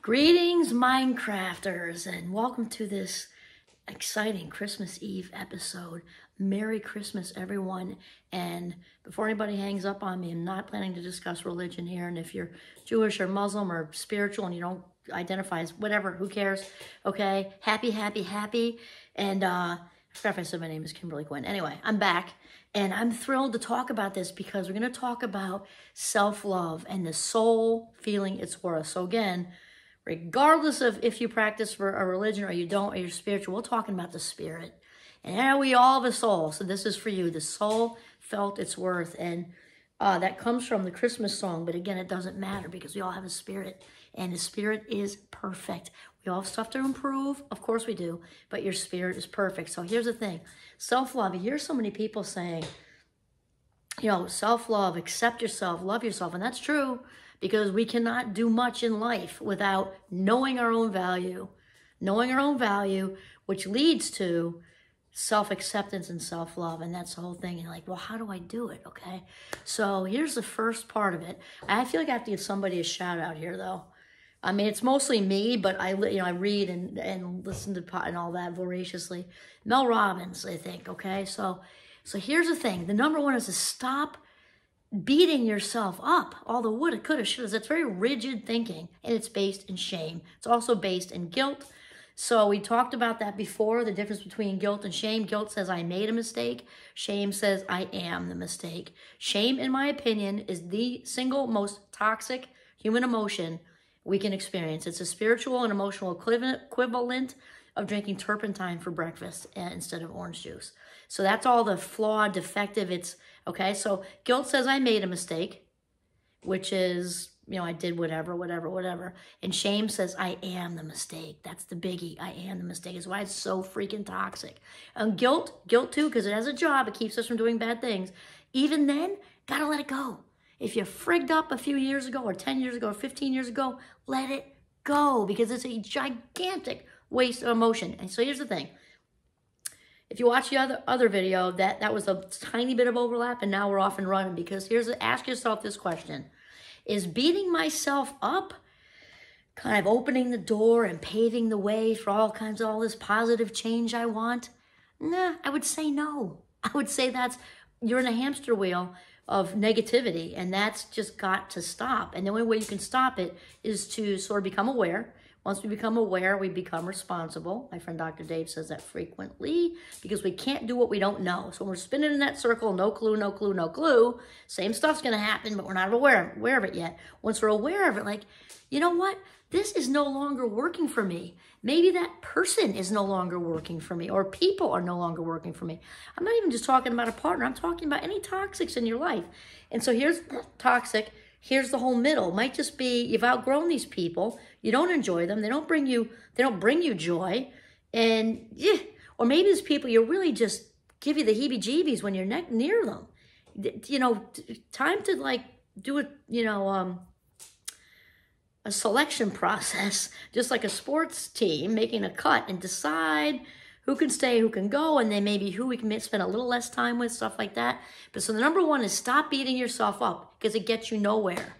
Greetings, Minecrafters, and welcome to this exciting Christmas Eve episode. Merry Christmas, everyone. And before anybody hangs up on me, I'm not planning to discuss religion here. And if you're Jewish or Muslim or spiritual and you don't identify as whatever, who cares? Okay, happy. And I forgot if I said my name is Kimberly Quinn. Anyway, I'm back. And I'm thrilled to talk about this because we're going to talk about self-love and the soul feeling its worth. So again, regardless of if you practice for a religion or you don't, or you're spiritual, we're talking about the spirit. And we all have a soul. So this is for you. The soul felt its worth. And that comes from the Christmas song. But again, it doesn't matter because we all have a spirit. And the spirit is perfect. We all have stuff to improve. Of course we do. But your spirit is perfect. So here's the thing. Self-love. You hear so many people saying, self-love, accept yourself, love yourself. And that's true. Because we cannot do much in life without knowing our own value, which leads to self-acceptance and self-love. And that's the whole thing. And you're like, well, how do I do it? Okay. So here's the first part of it. I feel like I have to give somebody a shout out here though. I mean, it's mostly me, but I read and listen to and all that voraciously. Mel Robbins, I think. Okay. So here's the thing. The number one is to stop beating yourself up, all the woulda, coulda, shoulda. That's very rigid thinking, and it's based in shame. It's also based in guilt. So we talked about that before, the difference between guilt and shame. Guilt says I made a mistake. Shame says I am the mistake. Shame, in my opinion, is the single most toxic human emotion we can experience. It's a spiritual and emotional equivalent of drinking turpentine for breakfast instead of orange juice. So that's all the flawed, defective. Okay, so guilt says I made a mistake, which is, I did whatever. And shame says I am the mistake. That's the biggie. I am the mistake. Is why it's so freaking toxic. And guilt too, because it has a job. It keeps us from doing bad things. Even then, gotta let it go. If you frigged up a few years ago or 10 years ago or 15 years ago, let it go because it's a gigantic waste of emotion. And so here's the thing. If you watch the other video, that was a tiny bit of overlap, and now we're off and running because ask yourself this question. Is beating myself up kind of opening the door and paving the way for all this positive change I want? Nah, I would say no. I would say you're in a hamster wheel of negativity, and that's just got to stop. And the only way you can stop it is to sort of become aware. Once we become aware, we become responsible. My friend Dr. Dave says that frequently because we can't do what we don't know. So when we're spinning in that circle, no clue, same stuff's going to happen, but we're not aware of it yet. Once we're aware of it, like, you know what? This is no longer working for me. Maybe that person is no longer working for me, or people are no longer working for me. I'm not even just talking about a partner. I'm talking about any toxics in your life. And so here's toxic. Here's the whole middle. It might just be you've outgrown these people. You don't enjoy them. They don't bring you joy. And or maybe these people you really just give you the heebie-jeebies when you're near them. Time to do a selection process, just like a sports team making a cut and decide who can stay, who can go, and then maybe who we can spend a little less time with, stuff like that. But so the number one is stop beating yourself up because it gets you nowhere.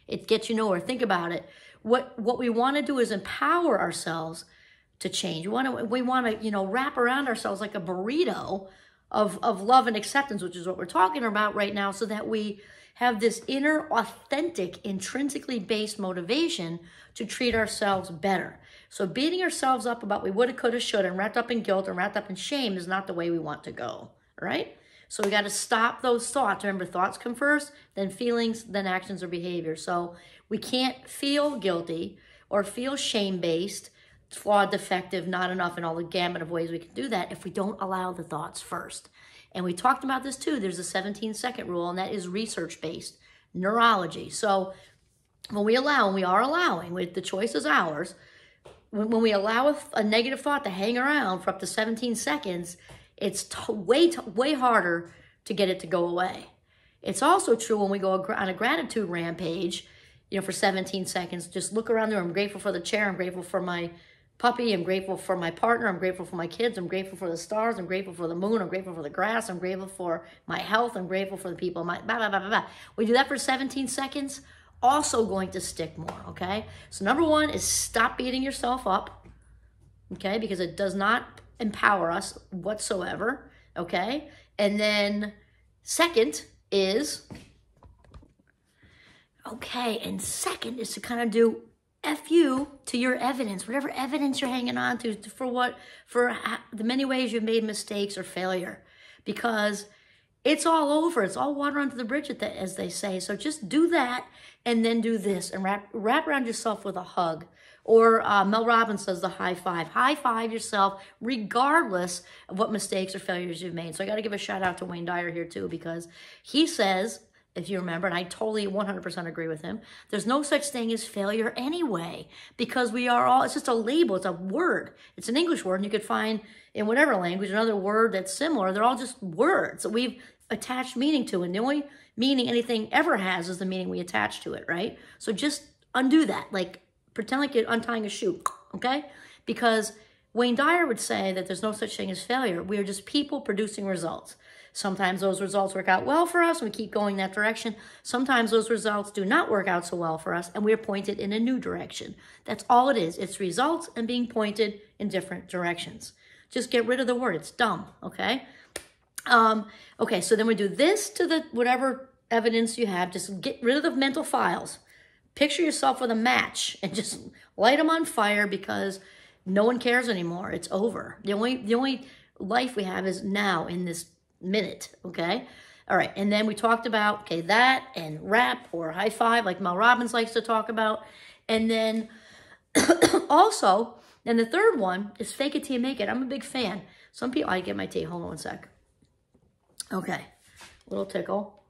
It gets you nowhere. Think about it. What we want to do is empower ourselves to change. We want to wrap around ourselves like a burrito of love and acceptance, which is what we're talking about right now, so that we have this inner, authentic, intrinsically based motivation to treat ourselves better. So beating ourselves up about we woulda, coulda, shoulda, and wrapped up in guilt and wrapped up in shame is not the way we want to go, right? So we got to stop those thoughts. Remember, thoughts come first, then feelings, then actions or behavior. So we can't feel guilty or feel shame-based, flawed, defective, not enough, and all the gamut of ways we can do that if we don't allow the thoughts first. And we talked about this too. There's a 17-second rule, and that is research-based neurology. So when we are allowing, the choice is ours, when we allow a negative thought to hang around for up to 17 seconds, it's way harder to get it to go away. It's also true when we go on a gratitude rampage, for 17 seconds, just look around there. I'm grateful for the chair. I'm grateful for my puppy. I'm grateful for my partner. I'm grateful for my kids. I'm grateful for the stars. I'm grateful for the moon. I'm grateful for the grass. I'm grateful for my health. I'm grateful for the people. We do that for 17 seconds. also going to stick more, okay? So number one is stop beating yourself up, okay? Because it does not empower us whatsoever, okay? And then second is, okay, and second is to kind of do F you to your evidence, whatever evidence you're hanging on to for the many ways you've made mistakes or failure, because it's all over. It's all water under the bridge, as they say. So just do that and then do this and wrap around yourself with a hug. Or Mel Robbins says the high five. High five yourself regardless of what mistakes or failures you've made. So I got to give a shout out to Wayne Dyer here too, because he says, if you remember, and I totally 100% agree with him, there's no such thing as failure anyway, because we are all, it's just a label, it's a word. It's an English word, and you could find in whatever language another word that's similar. They're all just words that we've attached meaning to, and the only meaning anything ever has is the meaning we attach to it, right? So just undo that, like pretend like you're untying a shoe, okay? Because Wayne Dyer would say that there's no such thing as failure. We are just people producing results. Sometimes those results work out well for us and we keep going that direction. Sometimes those results do not work out so well for us and we're pointed in a new direction. That's all it is. It's results and being pointed in different directions. Just get rid of the word. It's dumb, okay? Okay, so then we do this to the whatever evidence you have. Just get rid of the mental files. Picture yourself with a match and just light them on fire, because no one cares anymore. It's over. The only life we have is now in this minute, okay? All right, and then we talked about, okay, that and rap or high five, like Mel Robbins likes to talk about. And then also, and the third one is fake it till you make it. I'm a big fan. Some people, I get my tea, hold on one sec. Okay, little tickle.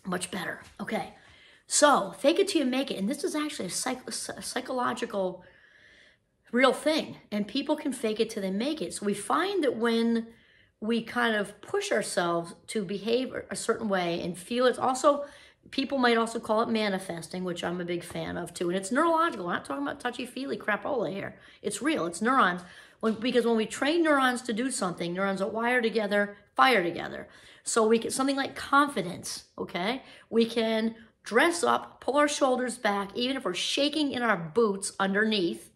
Much better. Okay, so fake it till you make it. And this is actually a psychological real thing. And people can fake it till they make it. So we find that when we kind of push ourselves to behave a certain way and feel it's also, people might also call it manifesting, which I'm a big fan of too. And it's neurological. We're not talking about touchy-feely crapola here. It's real. It's neurons. Because when we train neurons to do something, neurons that wire together, fire together. So we get something like confidence, okay? We can dress up, pull our shoulders back, even if we're shaking in our boots underneath,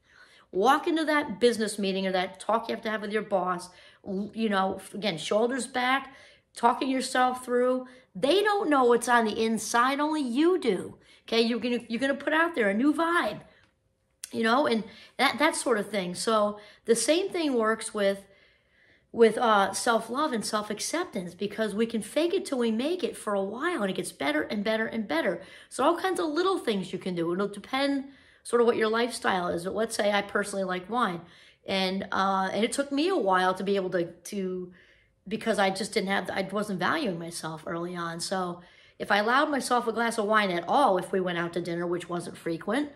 walk into that business meeting or that talk you have to have with your boss, you know, again, shoulders back, talking yourself through. They don't know what's on the inside, only you do, okay? You're gonna put out there a new vibe, you know, and that sort of thing. So the same thing works with self-love and self-acceptance, because we can fake it till we make it for a while and it gets better and better and better. So all kinds of little things you can do. It'll depend sort of what your lifestyle is. But let's say I personally like wine, and it took me a while to be able to because I just I wasn't valuing myself early on. So if I allowed myself a glass of wine at all, if we went out to dinner, which wasn't frequent,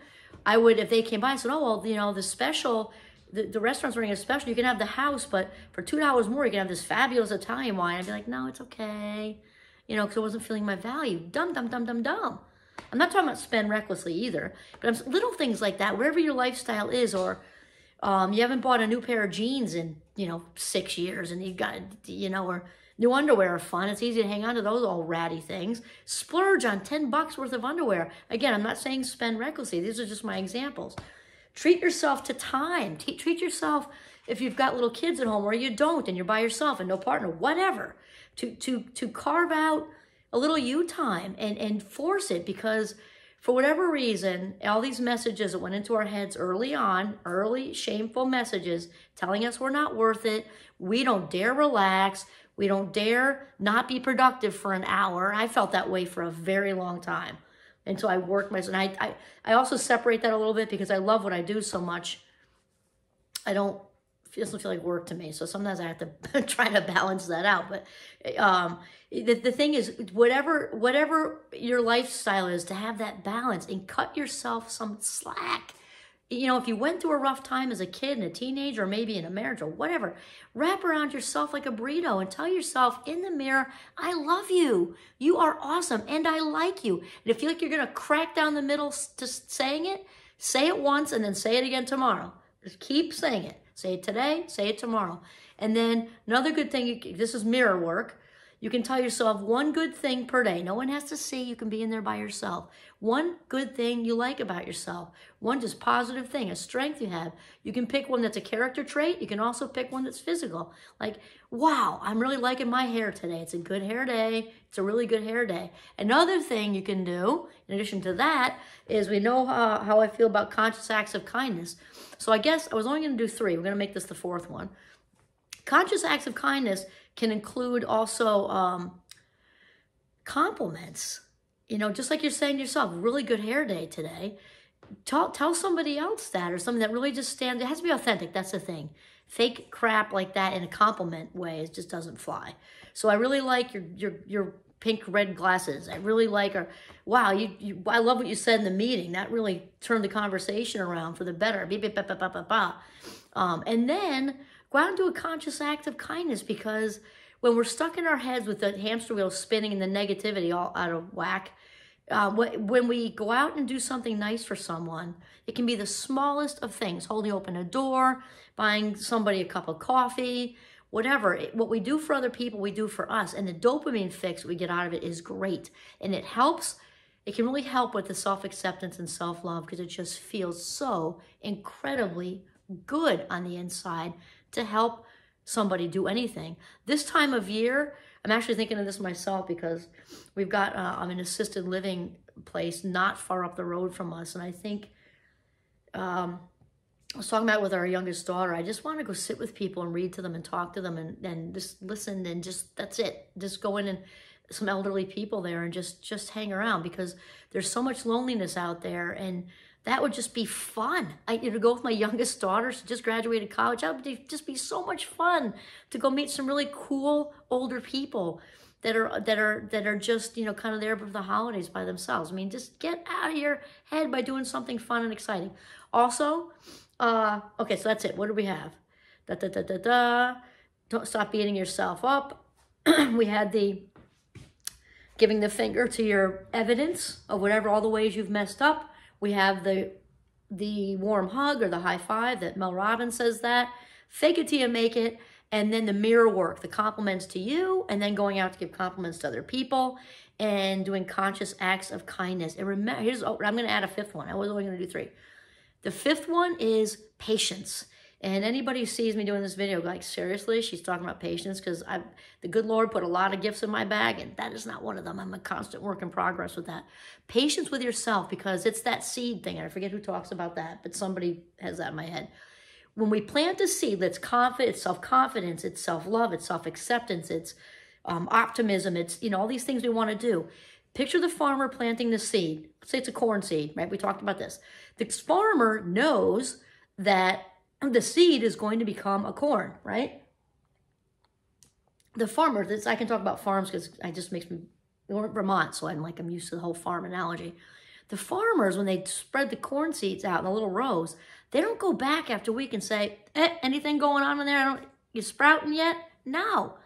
I would, if they came by and said, oh, well, you know, the special, the restaurant's running a special, you can have the house, but for $2 more, you can have this fabulous Italian wine. I'd be like, no, it's okay. You know, because I wasn't feeling my value. Dumb, dumb, dumb, dumb, dumb. I'm not talking about spend recklessly either, but little things like that, wherever your lifestyle is, or you haven't bought a new pair of jeans in, 6 years, and you've got, or new underwear are fun. It's easy to hang on to those old ratty things. Splurge on $10 worth of underwear. Again, I'm not saying spend recklessly. These are just my examples. Treat yourself to time. Treat yourself, if you've got little kids at home, or you don't, and you're by yourself and no partner, whatever, to carve out a little you time and force it, because for whatever reason, all these messages that went into our heads early on, early shameful messages telling us we're not worth it, we don't dare relax, we don't dare not be productive for an hour. I felt that way for a very long time until I worked myself. And I also separate that a little bit because I love what I do so much. It doesn't feel like work to me. So sometimes I have to try to balance that out. But the thing is, whatever your lifestyle is, to have that balance and cut yourself some slack. If you went through a rough time as a kid and a teenager, or maybe in a marriage or whatever, wrap around yourself like a burrito and tell yourself in the mirror, I love you. You are awesome and I like you. And if you feel like you're going to crack down the middle just saying it, say it once and then say it again tomorrow. Just keep saying it. Say it today, say it tomorrow. And then another good thing, this is mirror work. You can tell yourself one good thing per day. No one has to see. You can be in there by yourself. One good thing you like about yourself. One just positive thing, a strength you have. You can pick one that's a character trait. You can also pick one that's physical. Like, wow, I'm really liking my hair today. It's a good hair day. It's a really good hair day. Another thing you can do, in addition to that, is we know how I feel about conscious acts of kindness. So I guess I was only going to do 3. We're going to make this the 4th one. Conscious acts of kindness can include also compliments. You know, just like you're saying to yourself, really good hair day today. Tell somebody else that, or something that really just stands. It has to be authentic. That's the thing. Fake crap like that in a compliment way, it just doesn't fly. So I really like your pink red glasses. I really like her. Wow, I love what you said in the meeting. That really turned the conversation around for the better. And then go out and do a conscious act of kindness, because when we're stuck in our heads with the hamster wheel spinning and the negativity all out of whack, when we go out and do something nice for someone, it can be the smallest of things, holding open a door, buying somebody a cup of coffee, whatever. What we do for other people, we do for us. And the dopamine fix we get out of it is great. And it helps. It can really help with the self-acceptance and self-love, because it just feels so incredibly good on the inside to help somebody do anything. This time of year, I'm actually thinking of this myself, because we've got an assisted living place not far up the road from us. And I think, I was talking about it with our youngest daughter, I just want to go sit with people and read to them and talk to them and just listen, and just, that's it. Just go in and some elderly people there and just hang around, because there's so much loneliness out there, and that would just be fun. To go with my youngest daughter, she just graduated college. That would just be so much fun to go meet some really cool older people that are just, you know, kind of there for the holidays by themselves. I mean, just get out of your head by doing something fun and exciting. Also, okay, so that's it. What do we have? Don't stop beating yourself up. We had the giving the finger to your evidence of whatever, all the ways you've messed up. We have the warm hug or the high five that Mel Robbins says that. Fake it till you make it. And then the mirror work, the compliments to you, and then going out to give compliments to other people, and doing conscious acts of kindness. And remember, I'm going to add a 5th one. I was only going to do 3. The 5th one is patience. And anybody who sees me doing this video, like, seriously, she's talking about patience, because the good Lord put a lot of gifts in my bag, and that is not one of them. I'm a constant work in progress with that. Patience with yourself, because it's that seed thing. And I forget who talks about that, but somebody has that in my head. When we plant a seed that's confident, it's self-confidence, it's self-love, it's self-acceptance, it's optimism, it's, you know, all these things we want to do. Picture the farmer planting the seed. Let's say it's a corn seed, right? We talked about this. The farmer knows that the seed is going to become a corn, right? The farmer, I can talk about farms because it just makes me, we're in Vermont, so I'm used to the whole farm analogy. The farmers, when they spread the corn seeds out in the little rows, they don't go back after a week and say, anything going on in there? You sprouting yet? No.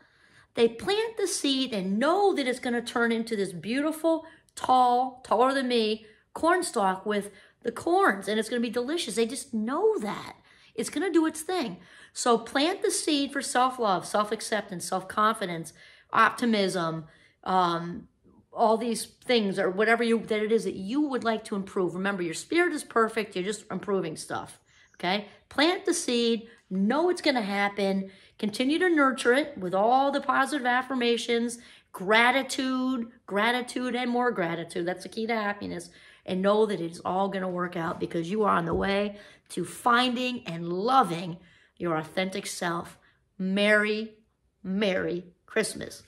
They plant the seed and know that it's going to turn into this beautiful, tall, taller than me, corn stalk with the corns, and it's going to be delicious. They just know that. It's going to do its thing. So plant the seed for self-love, self-acceptance, self-confidence, optimism, all these things, or whatever that it is that you would like to improve. Remember, your spirit is perfect. You're just improving stuff, okay? Plant the seed. Know it's going to happen. Continue to nurture it with all the positive affirmations, gratitude, and more gratitude. That's the key to happiness. And know that it's all going to work out, because you are on the way to finding and loving your authentic self. Merry, Merry Christmas.